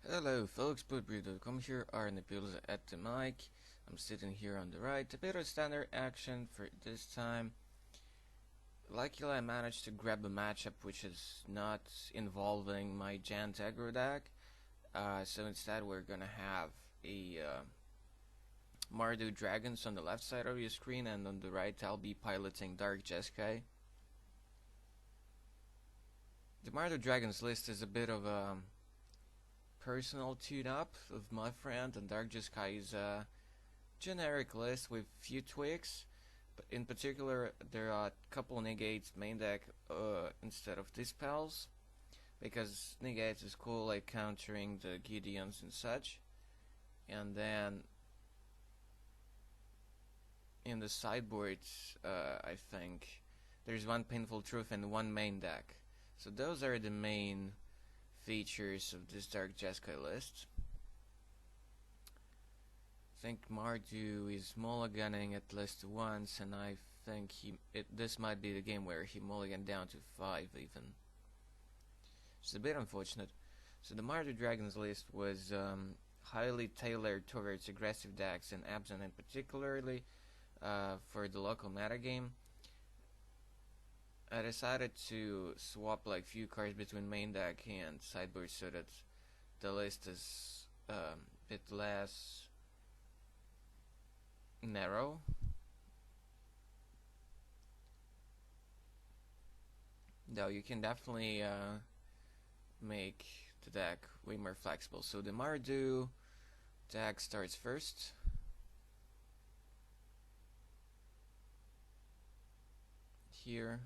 Hello folks, Bootbrew.com here, Arne at the mic. I'm sitting here on the right, a bit of standard action for this time. Luckily I managed to grab a matchup which is not involving my Jant aggro deck. So instead we're gonna have a Mardu Dragons on the left side of your screen, and on the right I'll be piloting Dark Jeskai. The Mardu Dragons list is a bit of a personal tune-up of my friend, and Dark Jeskai is a generic list with few tweaks, but in particular there are a couple negates main deck instead of dispels, because negates is cool, like countering the Gideons and such. And then in the sideboards, I think there's one Painful Truth and one main deck, so those are the main features of this Dark Jeskai list. I think Mardu is mulliganing at least once, and I think this might be the game where he mulliganed down to 5 even. It's a bit unfortunate. So the Mardu Dragons list was highly tailored towards aggressive decks and Absent, and particularly for the local metagame. I decided to swap like few cards between main deck and sideboard so that the list is a bit less narrow. Though you can definitely make the deck way more flexible. So the Mardu deck starts first. Here.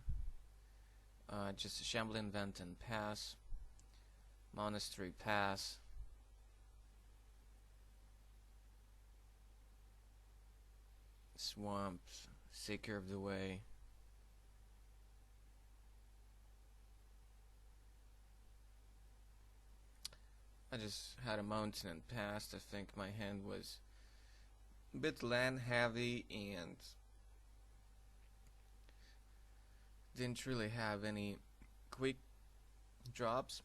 Just a Shambling Vent and pass. Monastery pass. Swamp, Seeker of the Way. I just had a mountain and passed. I think my hand was a bit land heavy and didn't really have any quick drops.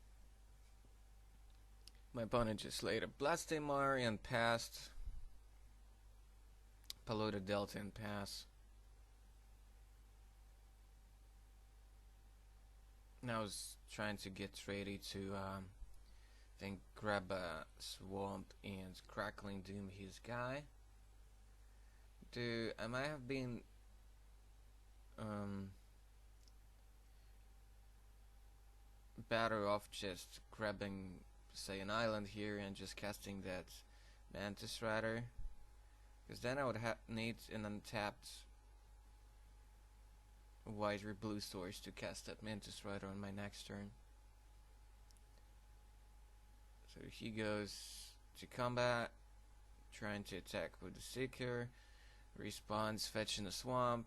My opponent just laid a Blasphemar and passed. Polluted Delta and pass. Now I was trying to get ready to think grab a Swamp and Crackling Doom his guy. I might have been better off just grabbing, say, an island here and just casting that Mantis Rider, because then I would need an untapped white or blue source to cast that Mantis Rider on my next turn. So he goes to combat, trying to attack with the Seeker, respawns fetching the Swamp.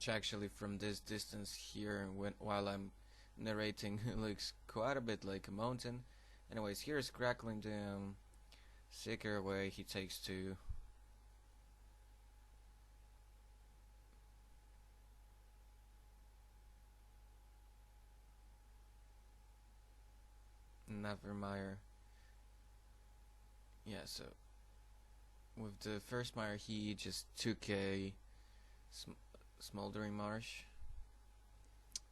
Actually, from this distance here, while I'm narrating, it looks quite a bit like a mountain. Anyways, here's Crackling Doom. Seeker away, he takes 2. Nevermire. Yeah, so with the first Mire, he just took a Smoldering Marsh,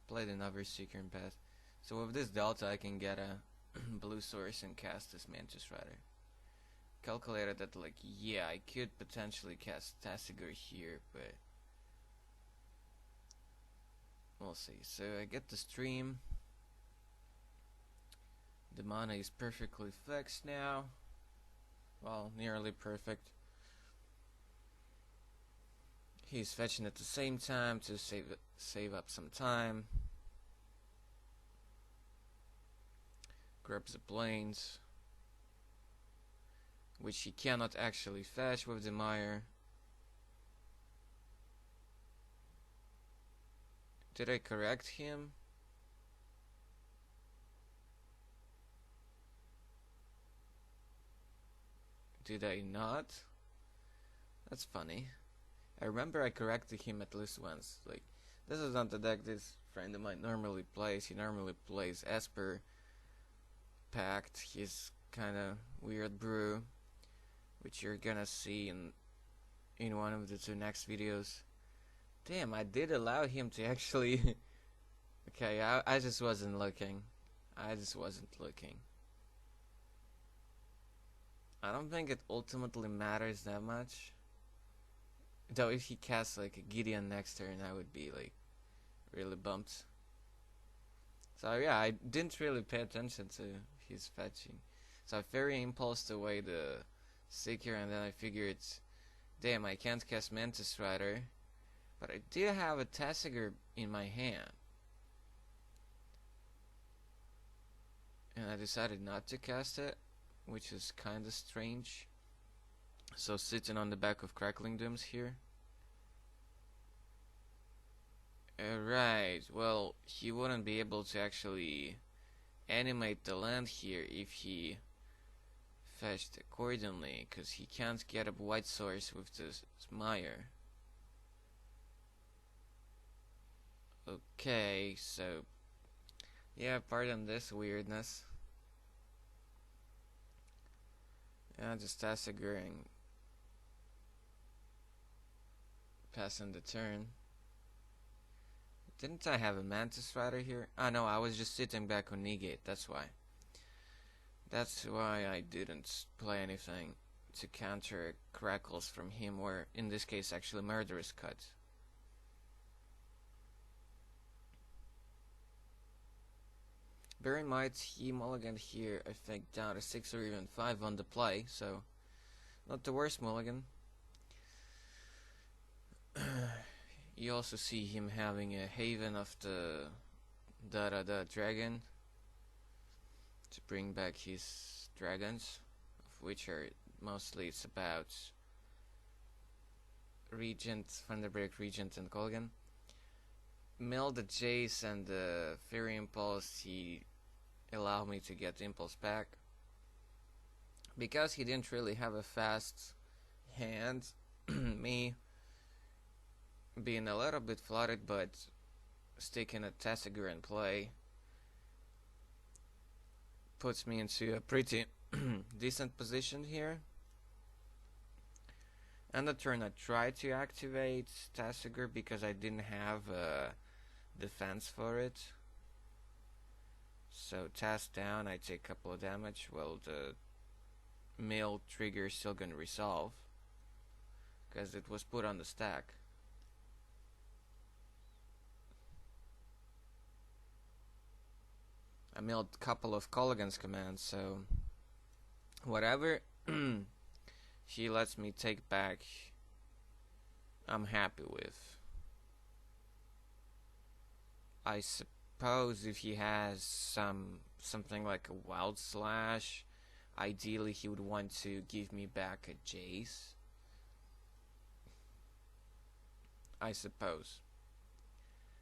played another Seeker and pass. So with this Delta I can get a blue source and cast this Mantis Rider. Calculated that, like, yeah, I could potentially cast Tasigur here, but we'll see. So I get the stream. The mana is perfectly flexed now. Well, nearly perfect. He's fetching at the same time to save up some time. Grabs the Plains, which he cannot actually fetch with the Mire. Did I correct him? Did I not? That's funny. I remember I corrected him at least once. Like, this is not the deck this friend of mine normally plays. He normally plays Esper Pact. He's kinda weird brew, which you're gonna see in one of the two next videos. Damn, I did allow him to actually... Okay, I just wasn't looking. I don't think it ultimately matters that much. Though if he casts like a Gideon next turn, I would be like really bumped. So yeah, I didn't really pay attention to his fetching. So I Fairy Impulsed away the Seeker, and then I figured, damn, I can't cast Mantis Rider, but I did have a Tasigur in my hand. And I decided not to cast it, which is kinda strange. So sitting on the back of Crackling Dooms here. Alright, well, he wouldn't be able to actually animate the land here if he fetched accordingly, because he can't get a white source with this Mire. Okay, so yeah, pardon this weirdness. Yeah, just Tassigering, passing the turn. Didn't I have a Mantis Rider here? Ah no, I was just sitting back on Negate, that's why. That's why I didn't play anything to counter Crackles from him, or in this case actually Murderous Cut. Bear in mind, he mulliganed here, I think, down to 6 or even 5 on the play, so not the worst mulligan. You also see him having a Haven of the Dragon to bring back his dragons, of which are mostly it's about Regent, Thunderbreak, Regent, and Colgan. Mill the Jace and the Fairy Impulse, he allowed me to get Impulse back. Because he didn't really have a fast hand, me being a little bit flooded, but sticking a Tasigur in play puts me into a pretty decent position here. And the turn I tried to activate Tasigur because I didn't have a defense for it. So task down, I take a couple of damage. Well, the mill trigger is still gonna resolve because it was put on the stack. I milled a couple of Colligan's commands, so whatever he lets me take back, I'm happy with. I suppose if he has something like a Wild Slash, ideally he would want to give me back a Jace. I suppose.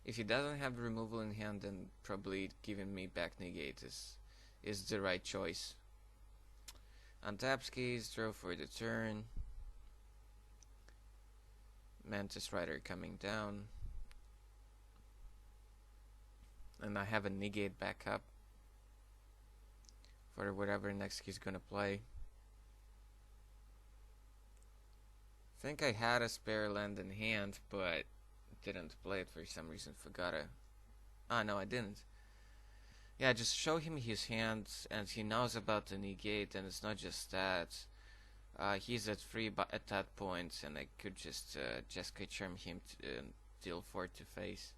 If he doesn't have removal in hand, then probably giving me back negate is the right choice. Untap skis, draw for the turn. Mantis Rider coming down. And I have a negate backup for whatever next he's gonna play. I think I had a spare land in hand, but didn't play it for some reason. Forgot it. Ah, no, I didn't. Yeah, just show him his hands, and he knows about the negate, and it's not just that. He's at 3 at that point, and I could just Jeskai charm him to deal 4 to face.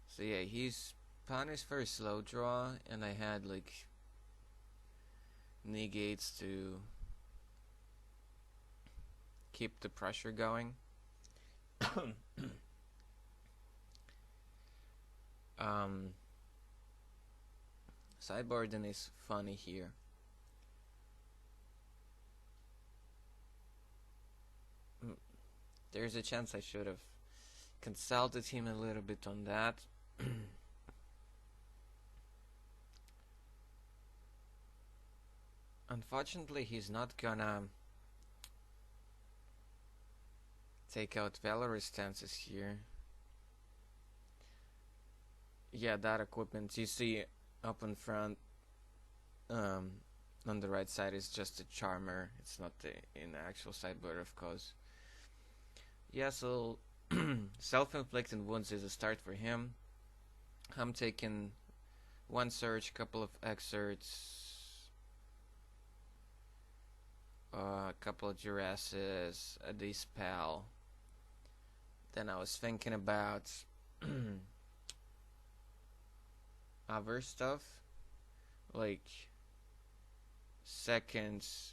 So yeah, he's punished for a slow draw, and I had like negates to keep the pressure going. Sideboarding is funny here. There's a chance I should have consulted him a little bit on that. Unfortunately, he's not gonna take out Valorous stances here. Yeah, that equipment you see up in front, on the right side is just a charmer. It's not the in the actual sideboard, of course. Yeah, so self-inflicted wounds is a start for him. I'm taking one Surge, couple of Excerts, a couple of Jurassics, a Dispel. Then I was thinking about other stuff, like Seconds,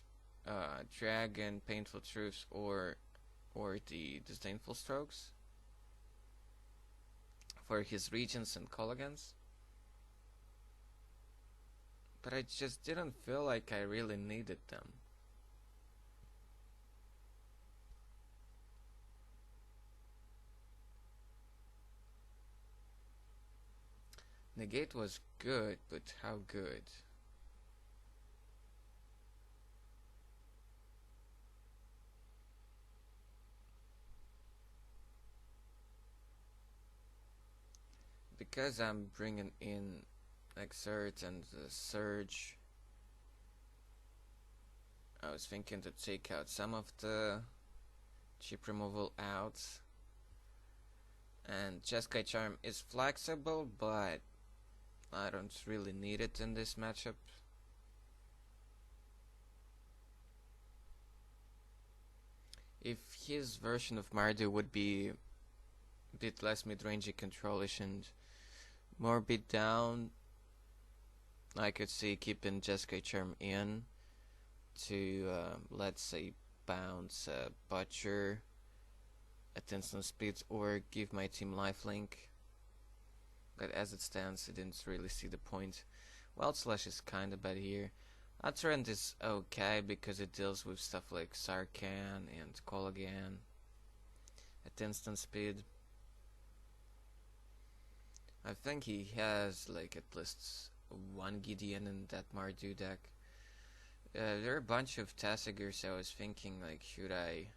Dragon, Painful Truths, or the Disdainful Strokes for his Regents and Colligans. But I just didn't feel like I really needed them. Negate was good, but how good? Because I'm bringing in Exert and Surge, I was thinking to take out some of the chip removal out. And Jeskai Charm is flexible, but I don't really need it in this matchup. If his version of Mardu would be a bit less mid-rangey controlish and more beat down, I could see keeping Jeskai Charm in to, let's say, bounce Butcher at instant speeds or give my team lifelink. But as it stands, I didn't really see the point. Wild Slash is kinda bad here. Utterant is okay because it deals with stuff like Sarkhan and Colligan at instant speed. I think he has like at least one Gideon in that Mardu deck. There are a bunch of Tassigers, so I was thinking like, should I...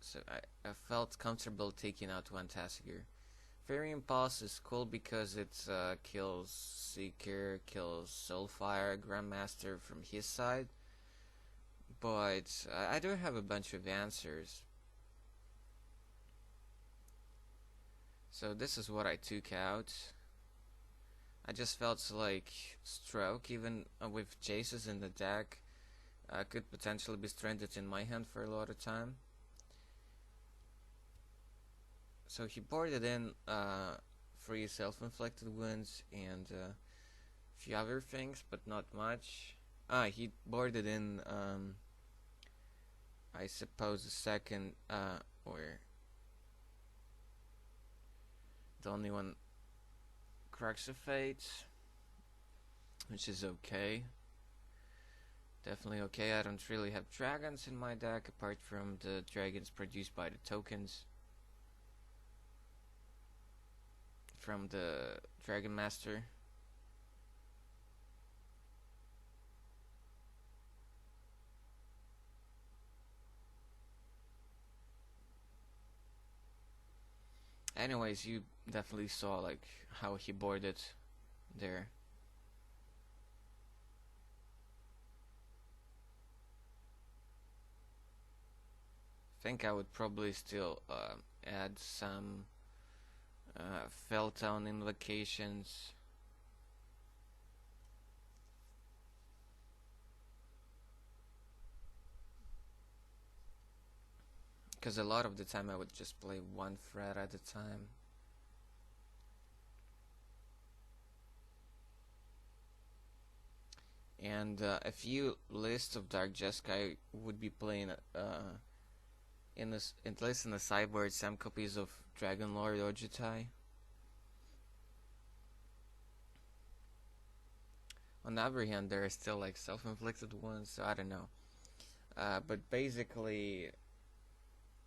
so I felt comfortable taking out one Tassiger. Fairy Impulse is cool because it kills Seeker, kills Soulfire, Grandmaster from his side. But I do have a bunch of answers. So this is what I took out. I just felt like Stroke, even with Jaces in the deck, could potentially be stranded in my hand for a lot of time. So he boarded in 3 self-inflicted wounds and a few other things, but not much. He boarded in, I suppose, a second, or the only one, Crux of Fate, which is okay. Definitely okay. I don't really have dragons in my deck, apart from the dragons produced by the tokens from the Dragon Master. Anyways, you definitely saw like how he boarded there. I think I would probably still add some Felltown invocations. Because a lot of the time I would just play one thread at a time. And a few lists of Dark Jeskai would be playing in this, at least in the sideboard, some copies of Dragon Lord Ojutai. On the other hand, there are still like self-inflicted ones, so I don't know. But basically,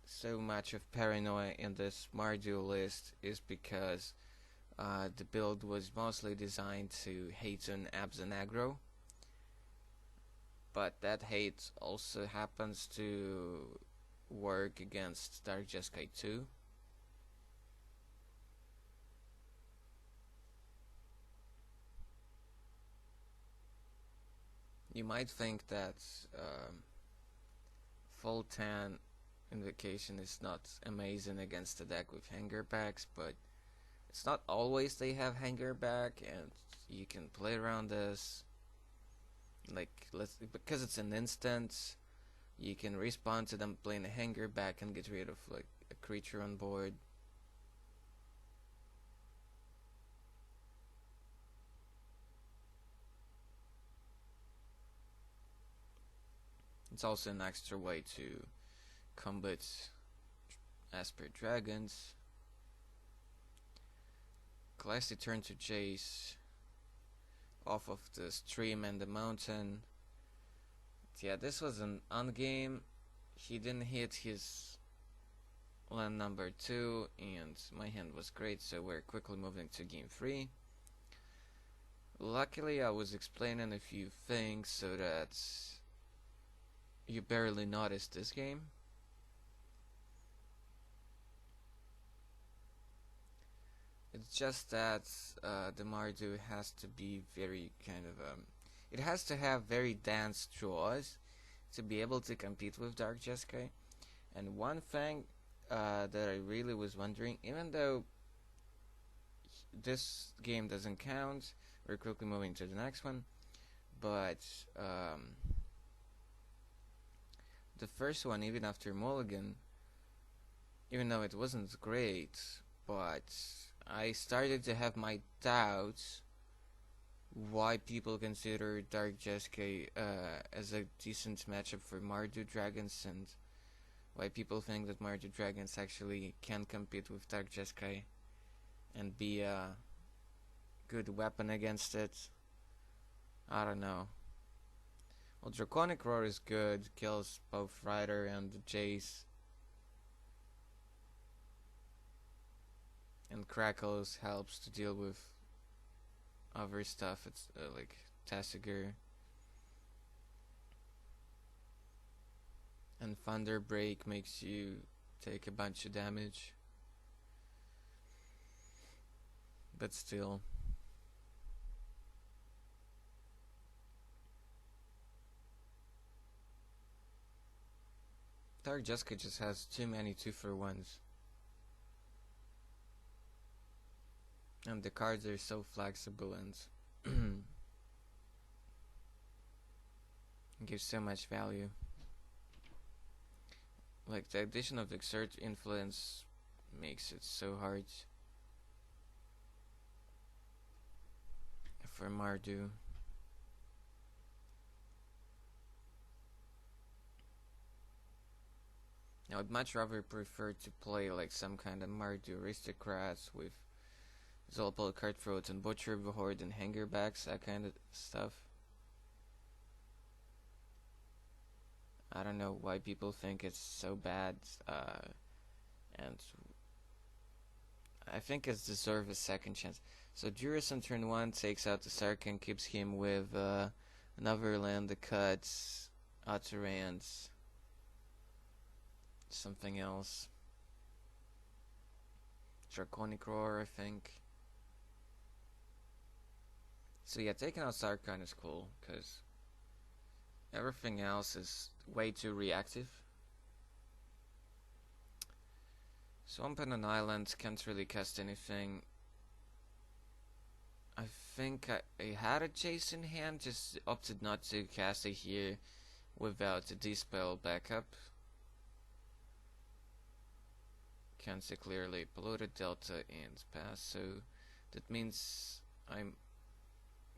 so much of paranoia in this Mardu list is because the build was mostly designed to hate on abs and aggro, but that hate also happens to work against Dark Jeskai 2. You might think that full 10 invocation is not amazing against a deck with hanger backs, but it's not always they have hanger back, and you can play around this. Like, because it's an instant, you can respond to them playing a hanger back and get rid of like a creature on board. It's also an extra way to combat Asper Dragons. Classy turn to Jace off of the stream and the mountain. Yeah, this was an on-game. He didn't hit his land number 2, and my hand was great, so we're quickly moving to game 3. Luckily, I was explaining a few things so that you barely noticed this game. It's just that the Mardu has to be very kind of it has to have very dense draws to be able to compete with Dark Jeskai. And one thing that I really was wondering, even though this game doesn't count, we're quickly moving to the next one, but the first one, even after Mulligan, even though it wasn't great, but I started to have my doubts why people consider Dark Jeskai as a decent matchup for Mardu Dragons, and why people think that Mardu Dragons actually can compete with Dark Jeskai and be a good weapon against it. I don't know. Well, Draconic Roar is good, kills both Rider and Jace. And Crackles helps to deal with other stuff. It's like Tasigur. And Thunder Break makes you take a bunch of damage. But still. Dark Jeskai just has too many 2-for-1s. And the cards are so flexible and give so much value. Like, the addition of Exert Influence makes it so hard for Mardu. I would much rather prefer to play like some kind of Mardu Aristocrats with Zolpal, Cutthroat, and Butcher the Horde and Hangerbacks, that kind of stuff. I don't know why people think it's so bad, and I think it's deserved a second chance. So Juris on turn 1 takes out the Sarkhan, keeps him with another land, the Cuts, Otterans, something else. Draconic Roar, I think. So yeah, taking out Sarkhan is cool, because everything else is way too reactive. Swamp and an island can't really cast anything. I think I had a Chase in hand, just opted not to cast it here without a Dispel backup. Can't see clearly. Polluted Delta and pass, so that means I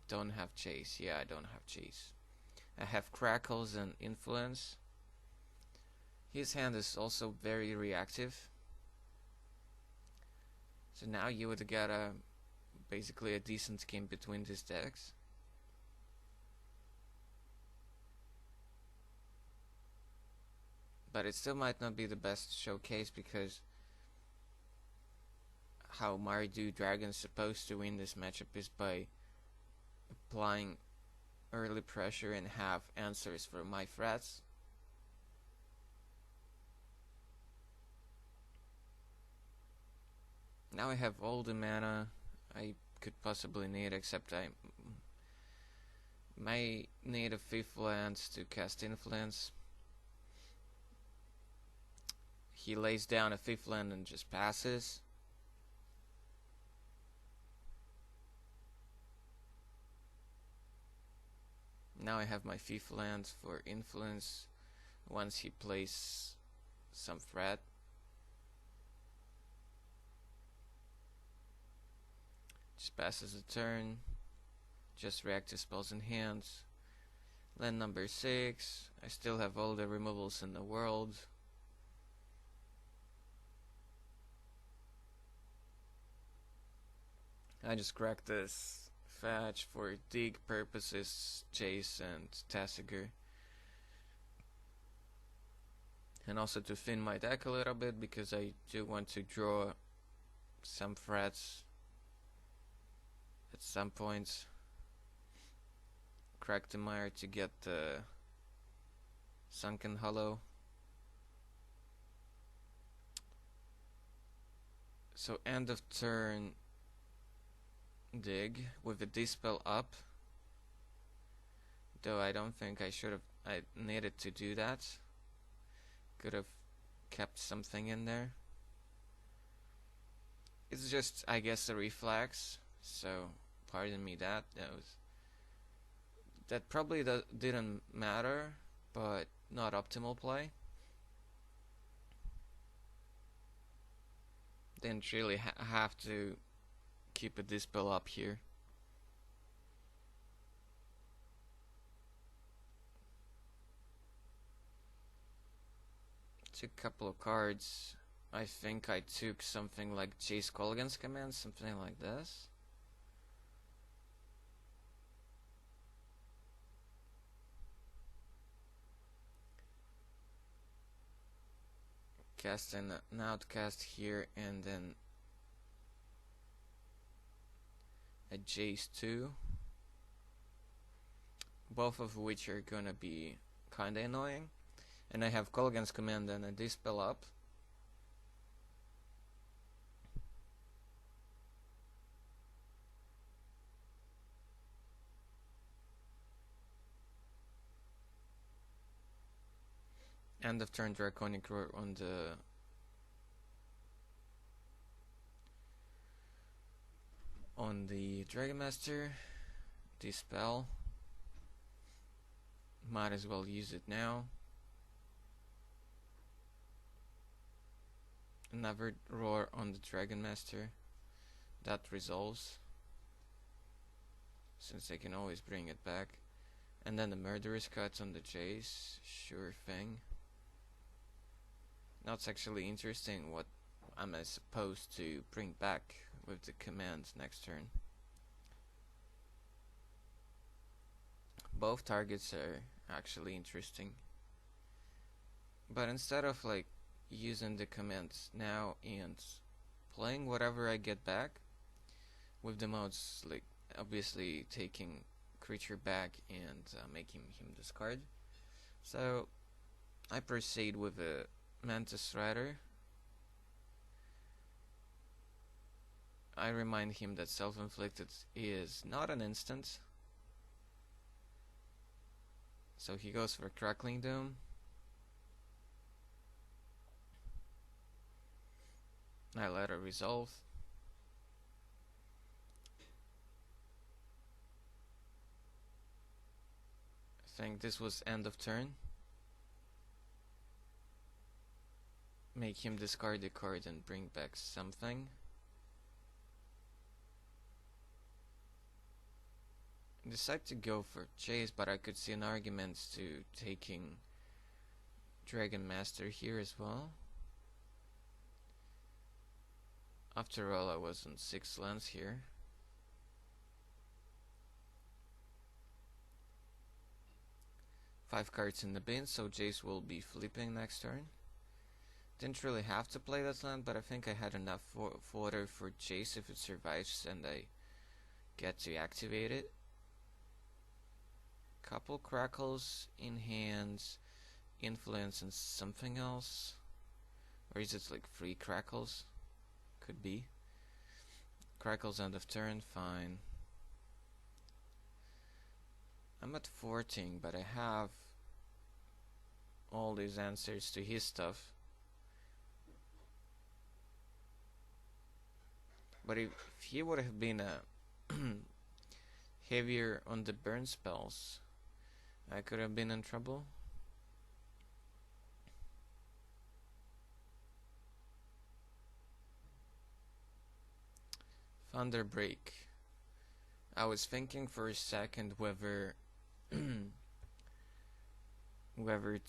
don't have Chase. Yeah, I don't have Chase. I have Crackles and Influence. His hand is also very reactive. So now you would get basically a decent game between these decks. But it still might not be the best showcase, because how Mardu Dragon's supposed to win this matchup is by applying early pressure and have answers for my threats. Now I have all the mana I could possibly need, except I may need a 5th lance to cast Influence. He lays down a 5th land and just passes. Now I have my 5th land for Influence once he plays some threat. Just passes the turn. Just react to spells in hands. Land number 6. I still have all the removals in the world. I just cracked this fetch for dig purposes, Jace and Tasigur. And also to thin my deck a little bit, because I do want to draw some threats at some points. Crack the mire to get the Sunken Hollow. So end of turn dig with the dispel up, though I don't think I needed to do that. Could have kept something in there. It's just, I guess, a reflex, so pardon me that. That probably didn't matter, but not optimal play. Didn't really have to keep a dispel up here. Took a couple of cards. I think I took something like Jace Colgan's Command, something like this. Cast an Outcast here, and then a Jace 2, both of which are gonna be kinda annoying. And I have Colgan's Command and a Dispel up. End of turn Draconic Roar on the Dragon Master. Dispel. Might as well use it now. Another Roar on the Dragon Master. That resolves, since I can always bring it back. And then the Murderous Cut on the Jace. Sure thing. Now it's actually interesting what I'm supposed to bring back with the commands next turn. Both targets are actually interesting. But instead of like using the commands now and playing whatever I get back, with the modes like obviously taking creature back and making him discard. So I proceed with a Mantis Rider. I remind him that self-inflicted is not an instant. So he goes for Crackling Doom. I let her resolve. I think this was end of turn. Make him discard the card and bring back something. Decide to go for Chase, but I could see an argument to taking Dragon Master here as well. After all, I was on 6 lands here. Five cards in the bin, so Jace will be flipping next turn. Didn't really have to play that land, but I think I had enough fodder for Jace if it survives and I get to activate it. Couple Crackles in hands, Influence and something else. Or is it like 3 Crackles? Could be. Crackles end of turn, fine. I'm at 14, but I have all these answers to his stuff. But if he would have been heavier on the burn spells, I could have been in trouble. Thunder Break. I was thinking for a second whether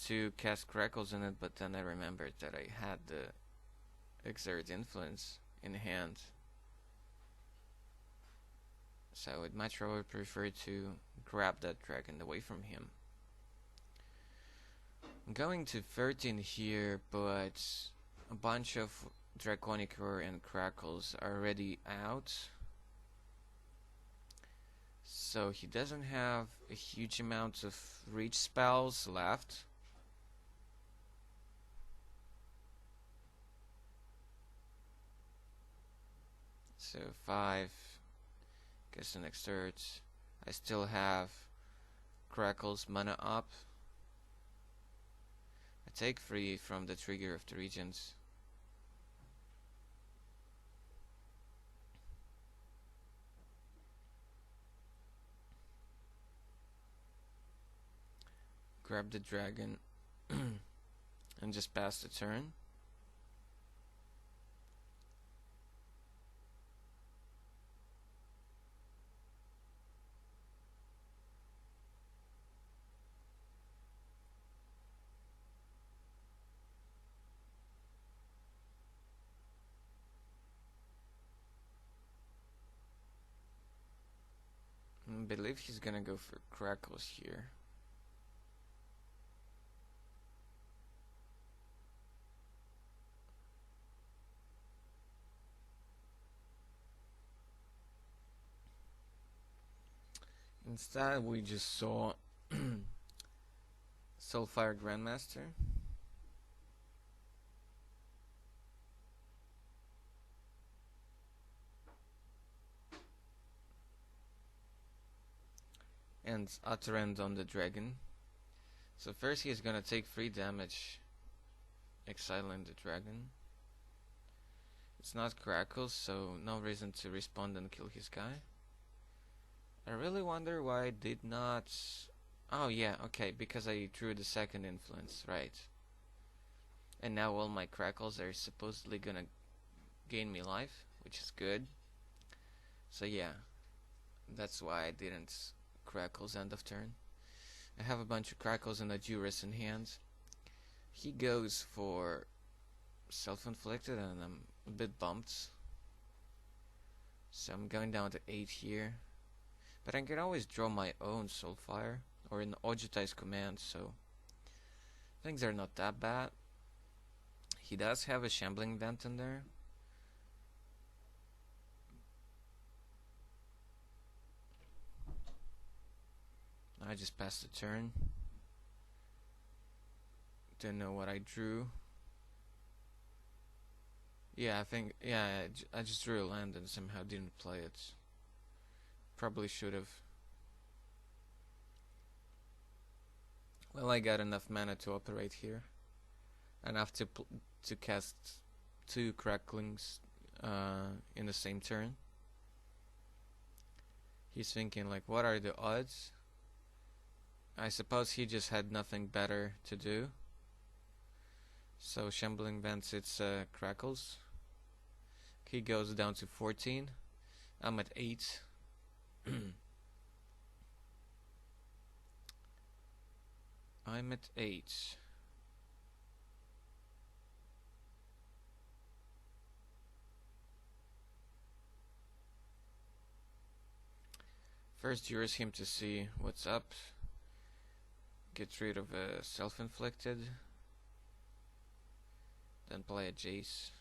to cast Crackles in it, but then I remembered that I had the Exert Influence in hand. So I would much rather prefer to grab that dragon away from him. I'm going to 13 here, but a bunch of Draconic Roar and Crackles are already out. So he doesn't have a huge amount of reach spells left. So 5, guess an Exert. I still have Crackles mana up. I take 3 from the trigger of the Regents. Grab the dragon and just pass the turn. I believe he's gonna go for Crackles here. Instead, we just saw Soulfire Grandmaster. And Utter End on the dragon. So first he's gonna take 3 damage, exiling the dragon. It's not Crackles, so no reason to respond and kill his guy. I really wonder why I did not... Oh yeah, okay, because I drew the second influence, right. And now all my Crackles are supposedly gonna gain me life, which is good. So yeah, that's why I didn't Crackles end of turn. I have a bunch of Crackles and a Juris in hand. He goes for Self-Inflicted and I'm a bit bumped. So I'm going down to 8 here. But I can always draw my own Soulfire or an Ojutai's command, so things are not that bad. He does have a Shambling Vent in there. I just passed the turn. Didn't know what I drew. Yeah, I think, yeah, I just drew a land and somehow didn't play it. Probably should have. Well, I got enough mana to operate here. Enough to cast 2 Cracklings in the same turn. He's thinking like, what are the odds? I suppose he just had nothing better to do. So Shambling Vents, it's Crackles. He goes down to 14. I'm at 8. I'm at 8. First Juris him to see what's up. Get rid of a Self-Inflicted. Then play a Jace.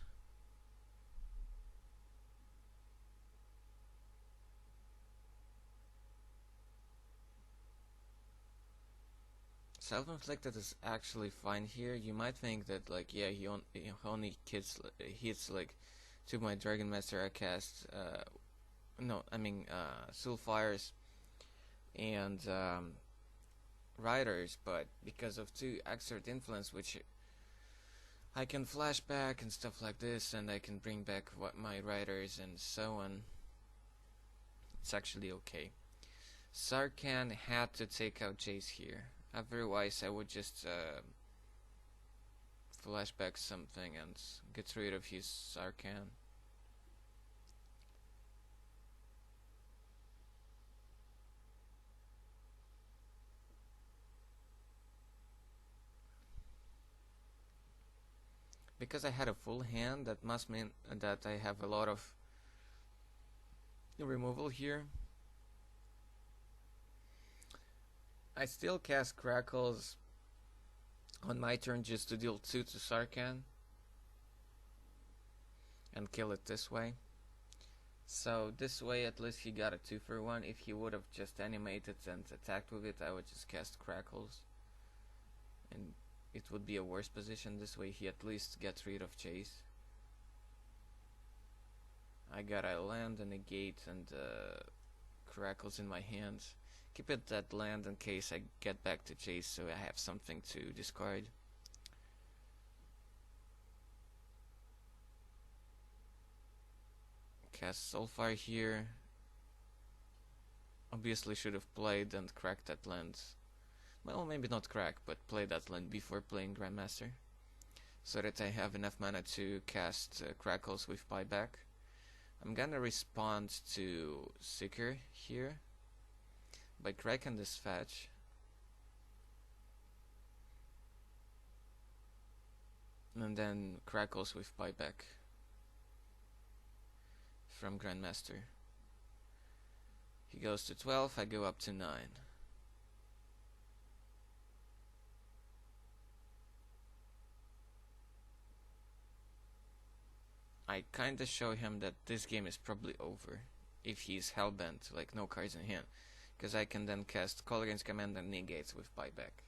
Self-Inflicted is actually fine here. You might think that like, yeah, he only hits like to my Dragon Master I cast Soulfires and Riders, but because of 2 Exert Influence, which I can flash back and stuff like this, and I can bring back what my Riders and so on, it's actually okay. Sarkhan had to take out Jace here, otherwise I would just flash back something and get rid of his Sarkhan. Because I had a full hand, that must mean that I have a lot of removal here. I still cast Crackles on my turn just to deal 2 to Sarkhan and kill it this way. So this way at least he got a 2 for 1. If he would have just animated and attacked with it, I would just cast Crackles, and it would be a worse position. This way he at least gets rid of Chase. I got a land and a gate and Crackles in my hands. Keep it that land in case I get back to Chase, so I have something to discard. Cast Soulfire here. Obviously should have played and cracked that land. Well, maybe not crack, but play that land before playing Grandmaster, so that I have enough mana to cast Crackles with buyback. I'm gonna respond to Seeker here by cracking this fetch. And then Crackles with buyback from Grandmaster. He goes to 12, I go up to 9. I kinda show him that this game is probably over if he's hellbent, like no cards in hand, because I can then cast Call Against Command and negates with buyback,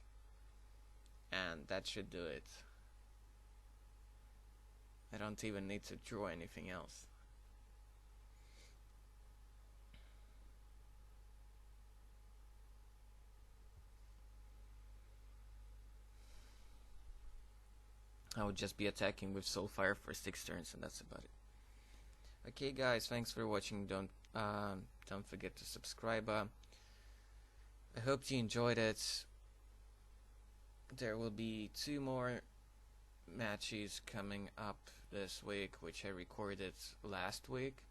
and that should do it. I don't even need to draw anything else. I would just be attacking with Soulfire for 6 turns, and that's about it. Okay, guys, thanks for watching. Don't forget to subscribe. I hope you enjoyed it. There will be 2 more matches coming up this week, which I recorded last week.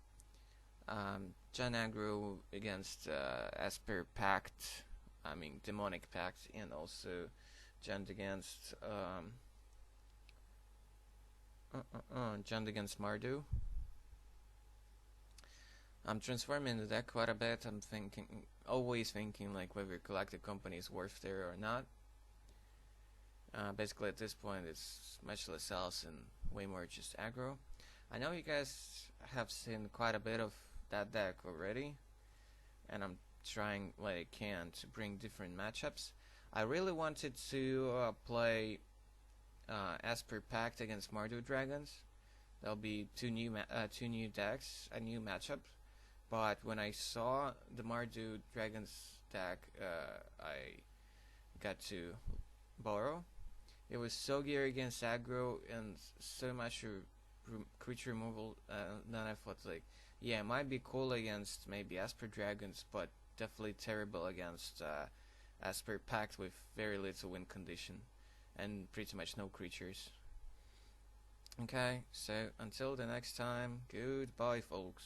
Jan Aggro against Esper Pact, Demonic Pact, and also Jan against Jan against Mardu. I'm transforming the deck quite a bit. I'm always thinking like whether Galactic Company is worth there or not. Basically at this point it's much less else and way more just aggro. I know you guys have seen quite a bit of that deck already, and I'm trying what I can to bring different matchups. I really wanted to play Esper Pact against Mardu Dragons. There'll be two new decks, a new matchup. But when I saw the Mardu Dragons deck, I got to borrow. It was so geared against aggro and so much creature removal. Then I thought like, yeah, it might be cool against maybe Esper Dragons, but definitely terrible against Esper Pact with very little win condition and pretty much no creatures. Okay, so until the next time, goodbye folks.